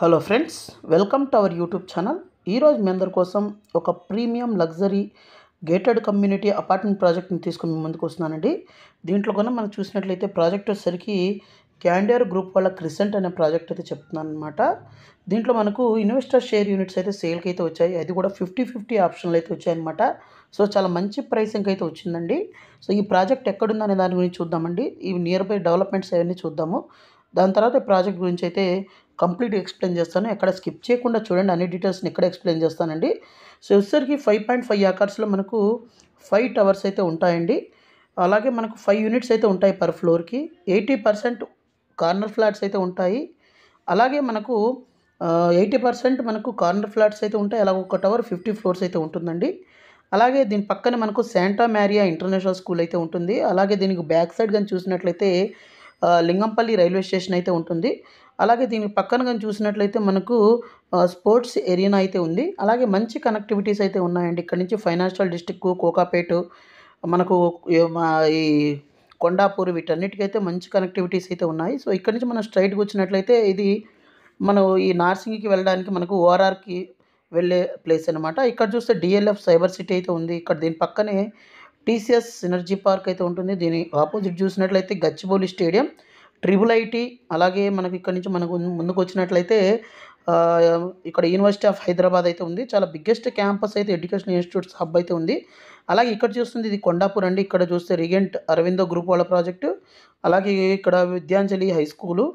Hello friends, welcome to our YouTube channel. ఈరోజు మీ అందరి కోసం ఒక premium luxury gated community apartment ప్రాజెక్ట్ని తీసుకుని మీ ముందుకు వస్తున్నానండి. దీంట్లో కన్నా మనం చూసినట్లయితే ప్రాజెక్ట్ వచ్చేసరికి క్యాండియర్ గ్రూప్ వాళ్ళ క్రిసెంట్ అనే ప్రాజెక్ట్ అయితే చెప్తున్నాను అనమాట. దీంట్లో మనకు ఇన్వెస్టర్ షేర్ యూనిట్స్ అయితే సేల్కి అయితే వచ్చాయి. అది కూడా 50-50 ఆప్షన్లు అయితే వచ్చాయన్నమాట. సో చాలా మంచి ప్రైసింగ్ అయితే వచ్చిందండి. సో ఈ ప్రాజెక్ట్ ఎక్కడుందనే దాని గురించి చూద్దామండి. ఈ నియర్ బై డెవలప్మెంట్స్ అవన్నీ చూద్దాము. దాని తర్వాత ఈ ప్రాజెక్ట్ గురించి అయితే కంప్లీట్గా ఎక్స్ప్లెయిన్ చేస్తాను. ఎక్కడ స్కిప్ చేయకుండా చూడండి, అన్ని డీటెయిల్స్ని ఇక్కడ ఎక్స్ప్లెయిన్ చేస్తానండి. సో వచ్చేసరికి 5.5 ఏకర్స్లో మనకు 5 టవర్స్ అయితే ఉంటాయండి. అలాగే మనకు 5 యూనిట్స్ అయితే ఉంటాయి పర్ ఫ్లోర్కి. 80% కార్నర్ ఫ్లాట్స్ అయితే ఉంటాయి. అలాగే మనకు 80% మనకు కార్నర్ ఫ్లాట్స్ అయితే ఉంటాయి. అలాగే ఒక టవర్ 50 ఫ్లోర్స్ అయితే ఉంటుందండి. అలాగే దీని పక్కనే మనకు శాంటా మ్యారియా ఇంటర్నేషనల్ స్కూల్ అయితే ఉంటుంది. అలాగే దీనికి బ్యాక్ సైడ్ కానీ చూసినట్లయితే లింగంపల్లి రైల్వే స్టేషన్ అయితే ఉంటుంది. అలాగే దీని పక్కన కానీ చూసినట్లయితే మనకు స్పోర్ట్స్ ఏరియా అయితే ఉంది. అలాగే మంచి కనెక్టివిటీస్ అయితే ఉన్నాయండి. ఇక్కడ నుంచి ఫైనాన్షియల్ డిస్ట్రిక్ట్, కోకాపేట, మనకు ఈ కొండాపూర్, వీటన్నిటికైతే మంచి కనెక్టివిటీస్ అయితే ఉన్నాయి. సో ఇక్కడ నుంచి మనం స్ట్రైట్గా వచ్చినట్లయితే ఇది మనం ఈ నార్సింగ్కి వెళ్ళడానికి మనకు ఓఆర్ఆర్కి వెళ్ళే ప్లేస్ అనమాట. ఇక్కడ చూస్తే డిఎల్ఎఫ్ సైబర్ సిటీ అయితే ఉంది. ఇక్కడ దీని పక్కనే టీసీఎస్ సినర్జీ పార్క్ అయితే ఉంటుంది. దీని ఆపోజిట్ చూసినట్లయితే గచ్చిబౌలి స్టేడియం, ట్రిపుల్ ఐటీ, అలాగే మనకు ఇక్కడ నుంచి మనకు ముందుకు వచ్చినట్లయితే ఇక్కడ యూనివర్సిటీ ఆఫ్ హైదరాబాద్ అయితే ఉంది. చాలా బిగ్గెస్ట్ క్యాంపస్ అయితే ఎడ్యుకేషనల్ ఇన్స్టిట్యూట్స్ హబ్ అయితే ఉంది. అలాగే ఇక్కడ చూస్తుంది ఇది కొండాపూర్ అండి. ఇక్కడ చూస్తే రిగెంట్ అరవిందో గ్రూప్ వాళ్ళ ప్రాజెక్టు, అలాగే ఇక్కడ విద్యాంజలి హై స్కూలు.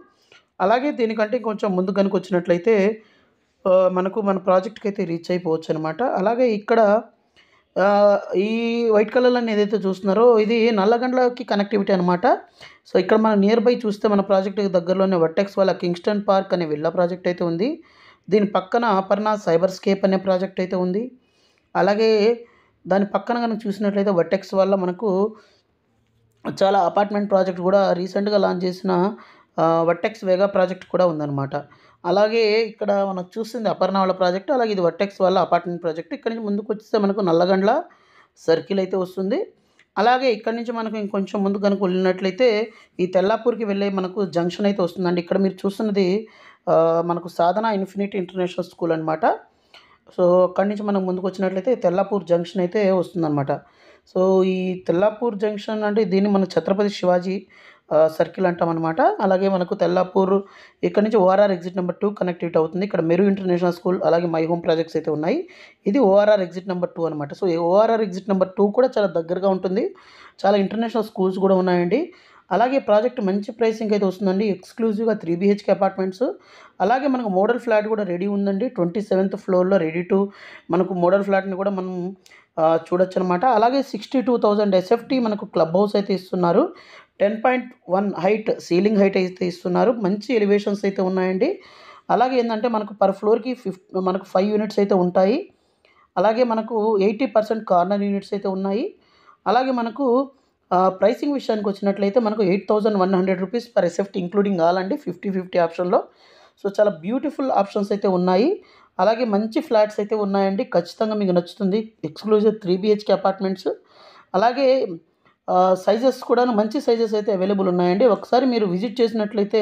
అలాగే దీనికంటే కొంచెం ముందు కనుక వచ్చినట్లయితే మనకు మన ప్రాజెక్ట్కి అయితే రీచ్ అయిపోవచ్చు అనమాట. అలాగే ఇక్కడ ఈ వైట్ కలర్‌లో ఏదైతే చూస్తున్నారో ఇది నల్లగండ్లకి కనెక్టివిటీ అనమాట. సో ఇక్కడ మనం నియర్ బై చూస్తే మన ప్రాజెక్ట్‌కి దగ్గరలోనే వర్టెక్స్ వాళ్ళ కింగ్స్టన్ పార్క్ అనే విల్లా ప్రాజెక్ట్ అయితే ఉంది. దీని పక్కన అపర్ణ సైబర్ స్కేప్ అనే ప్రాజెక్ట్ అయితే ఉంది. అలాగే దాని పక్కన కనుక చూసినట్లయితే వర్టెక్స్ వల్ల మనకు చాలా అపార్ట్మెంట్ ప్రాజెక్ట్ కూడా రీసెంట్గా లాంచ్ చేసిన వర్టెక్స్ వేగా ప్రాజెక్ట్ కూడా ఉందన్నమాట. అలాగే ఇక్కడ మనకు చూస్తుంది అపర్ణ వాళ్ళ ప్రాజెక్టు, అలాగే ఇది వర్టెక్స్ వాళ్ళ అపార్ట్మెంట్ ప్రాజెక్టు. ఇక్కడ నుంచి ముందుకు వచ్చేస్తే మనకు నల్లగండ్ల సర్కిల్ అయితే వస్తుంది. అలాగే ఇక్కడ నుంచి మనకు ఇంకొంచెం ముందు కనుక వెళ్ళినట్లయితే ఈ తెల్లాపూర్కి వెళ్ళే మనకు జంక్షన్ అయితే వస్తుందండి. ఇక్కడ మీరు చూస్తున్నది మనకు సాధన ఇన్ఫినిటీ ఇంటర్నేషనల్ స్కూల్ అనమాట. సో అక్కడి నుంచి మనం ముందుకు వచ్చినట్లయితే తెల్లాపూర్ జంక్షన్ అయితే వస్తుందన్నమాట. సో ఈ తెల్లాపూర్ జంక్షన్ అంటే దీన్ని మన ఛత్రపతి శివాజీ సర్కిల్ అంటామన్నమాట. అలాగే మనకు తెల్లాపూర్ ఇక్కడ నుంచి ఓఆర్ఆర్ ఎగ్జిట్ నెంబర్ 2 కనెక్టివిటీ అవుతుంది. ఇక్కడ మెరు ఇంటర్నేషనల్ స్కూల్, అలాగే మై హోమ్ ప్రాజెక్ట్స్ అయితే ఉన్నాయి. ఇది ఓఆర్ఆర్ ఎగ్జిట్ నెంబర్ 2 అనమాట. సో ఈ ఓఆర్ఆర్ ఎగ్జిట్ నెంబర్ 2 కూడా చాలా దగ్గరగా ఉంటుంది. చాలా ఇంటర్నేషనల్ స్కూల్స్ కూడా ఉన్నాయండి. అలాగే ప్రాజెక్ట్ మంచి ప్రైసింగ్ అయితే వస్తుందండి. ఎక్స్క్లూజివ్గా 3 BHK అపార్ట్మెంట్స్. అలాగే మనకు మోడల్ ఫ్లాట్ కూడా రెడీ ఉందండి. 27th ఫ్లోర్లో రెడీ టు మనకు మోడల్ ఫ్లాట్ని కూడా మనం చూడొచ్చు అనమాట. అలాగే 62,000 SFT మనకు క్లబ్ హౌస్ అయితే ఇస్తున్నారు. 10.1 హైట్ సీలింగ్ హైట్ అయితే ఇస్తున్నారు. మంచి ఎలివేషన్స్ అయితే ఉన్నాయండి. అలాగే ఏంటంటే మనకు పర్ ఫ్లోర్కి మనకు 5 యూనిట్స్ అయితే ఉంటాయి. అలాగే మనకు 80% కార్నర్ యూనిట్స్ అయితే ఉన్నాయి. అలాగే మనకు ప్రైసింగ్ విషయానికి వచ్చినట్లయితే మనకు 8,100 rupees per SFT including all అండి, 50-50 ఆప్షన్లో. సో చాలా బ్యూటిఫుల్ ఆప్షన్స్ అయితే ఉన్నాయి. అలాగే మంచి ఫ్లాట్స్ అయితే ఉన్నాయండి. ఖచ్చితంగా మీకు నచ్చుతుంది. Exclusive 3 BHK apartments. అలాగే సైజెస్ కూడా మంచి సైజెస్ అయితే అవైలబుల్ ఉన్నాయండి. ఒకసారి మీరు విజిట్ చేసినట్లయితే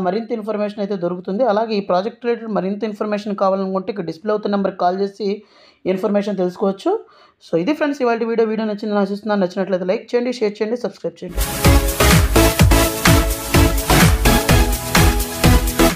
మరింత ఇన్ఫర్మేషన్ అయితే దొరుకుతుంది. అలాగే ఈ ప్రాజెక్ట్ రిలేటెడ్ మరింత ఇన్ఫర్మేషన్ కావాలనుకుంటే ఇక్కడ డిస్ప్లే అవుతున్న నెంబర్కి కాల్ చేసి ఇన్ఫర్మేషన్ తెలుసుకోవచ్చు. సో ఇది ఫ్రెండ్స్ ఇవాళ వీడియో నచ్చిందని ఆశిస్తున్నాను. నచ్చినట్లయితే లైక్ చేయండి, షేర్ చేయండి, సబ్స్క్రైబ్ చేయండి.